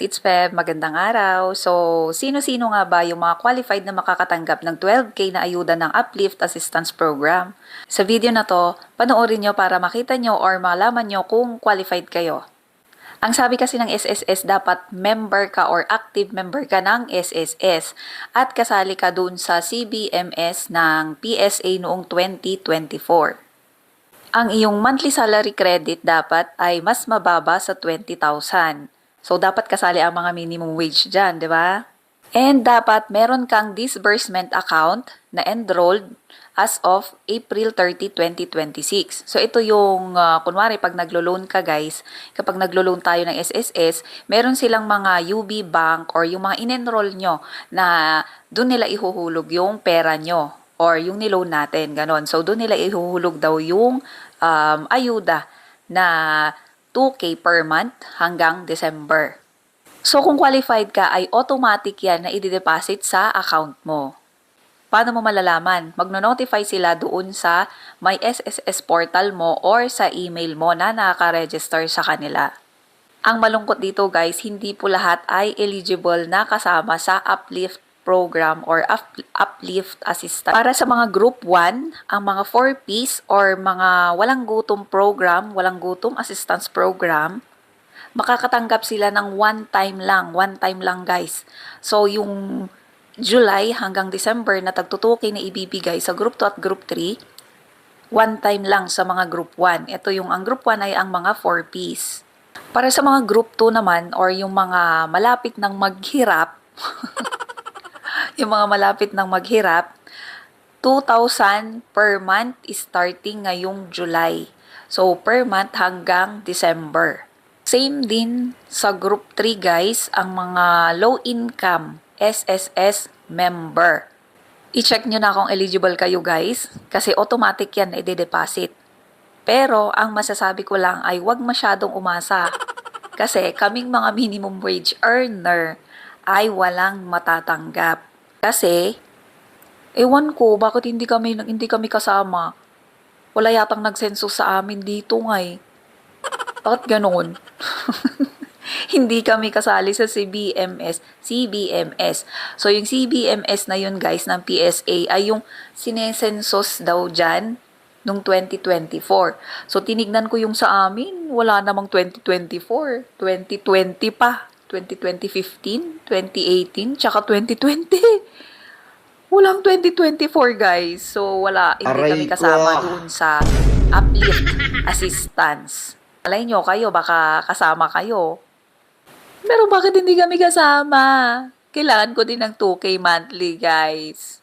It's Feb, magandang araw. So, sino-sino nga ba yung mga qualified na makakatanggap ng 12K na ayuda ng Uplift Assistance Program? Sa video na to, panoorin nyo para makita nyo or malaman nyo kung qualified kayo. Ang sabi kasi ng SSS, dapat member ka or active member ka ng SSS at kasali ka dun sa CBMS ng PSA noong 2024. Ang iyong monthly salary credit dapat ay mas mababa sa 20,000. So, dapat kasali ang mga minimum wage dyan, di ba? And dapat meron kang disbursement account na enrolled as of April 30, 2026. So, ito yung, kunwari, pag naglo-loan ka guys, kapag naglo-loan tayo ng SSS, meron silang mga UB Bank or yung mga in-enroll nyo na doon nila ihuhulog yung pera nyo or yung niloan natin, ganon. So, doon nila ihuhulog daw yung ayuda na 2K per month hanggang December. So, kung qualified ka, ay automatic yan na i-deposit sa account mo. Paano mo malalaman? Magno-notify sila doon sa my SSS portal mo or sa email mo na nakaka-register sa kanila. Ang malungkot dito guys, hindi po lahat ay eligible na kasama sa Uplift program or Uplift Assistance. Para sa mga Group 1, ang mga 4Ps or mga walang gutom program, walang gutom assistance program, makakatanggap sila ng one time lang guys. So yung July hanggang December na tagtutuki na ibibigay sa Group 2 at Group 3, one time lang sa mga Group 1. Ito yung ang Group 1 ay ang mga 4Ps. Para sa mga Group 2 naman or yung mga malapit ng maghirap, yung mga malapit ng maghirap, 2,000 per month starting ngayong July. So, per month hanggang December. Same din sa Group 3 guys, ang mga low income SSS member. I-check nyo na kung eligible kayo guys, kasi automatic yan na i-deposit. Pero, ang masasabi ko lang ay huwag masyadong umasa. Kasi kaming mga minimum wage earner ay walang matatanggap. Kasi, ewan ko, bakit hindi kami kasama? Wala yatang nagsensus sa amin dito ngay. Bakit ganoon? Hindi kami kasali sa CBMS. So, yung CBMS na yun guys ng PSA ay yung sinesensus daw dyan nung 2024. So, tinignan ko yung sa amin, wala namang 2024, 2020 pa. 2015, 2018, tsaka 2020. Walang 2024 guys. So wala, hindi kami kasama doon sa Uplift Assistance. Alay nyo kayo, baka kasama kayo. Pero bakit hindi kami kasama? Kailangan ko din ng 2K monthly guys.